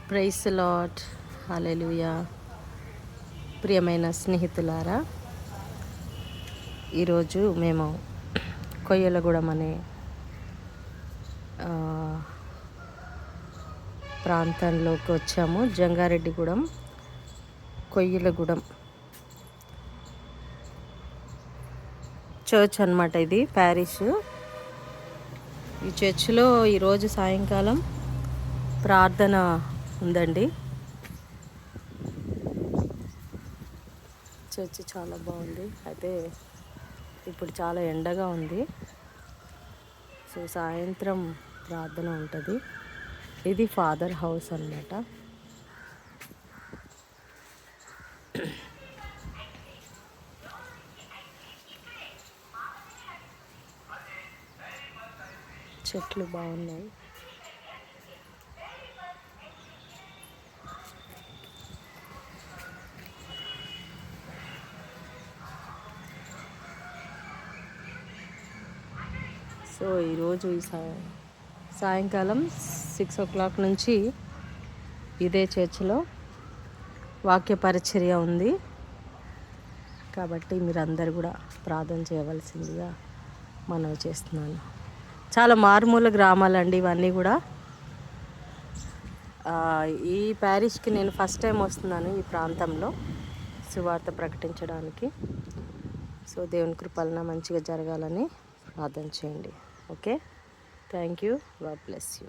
Price lord. హల్లెలూయా. ప్రియమైన స్నేహితులారా, ఈరోజు మేము కొయ్యలగూడెం అనే ప్రాంతంలోకి వచ్చాము. జంగారెడ్డిగూడెం, కొయ్యలగూడెం చర్చ్ అన్నమాట. ఇది ప్యారిష్. ఈ చర్చ్లో ఈరోజు సాయంకాలం ప్రార్థన ఉందండి. చర్చ్ చాలా బాగుంది. అయితే ఇప్పుడు చాలా ఎండగా ఉంది. సో సాయంత్రం ప్రార్థన ఉంటుంది. ఇది ఫాదర్ హౌస్ అన్నమాట. చెట్లు బాగున్నాయి. సో ఈరోజు సాయంకాలం 6 o'clock నుంచి ఇదే చర్చిలో వాక్య పరిచర్య ఉంది. కాబట్టి మీరందరూ కూడా ప్రార్థన చేయవలసిందిగా మనవి చేస్తున్నాను. చాలా మారుమూల గ్రామాలండి ఇవన్నీ కూడా. ఈ ప్యారిష్కి నేను ఫస్ట్ టైం వస్తున్నాను ఈ ప్రాంతంలో సువార్త ప్రకటించడానికి. సో దేవుని కృపలన మంచిగా జరగాలని ప్రార్థన చేయండి. Okay, thank you. God bless you.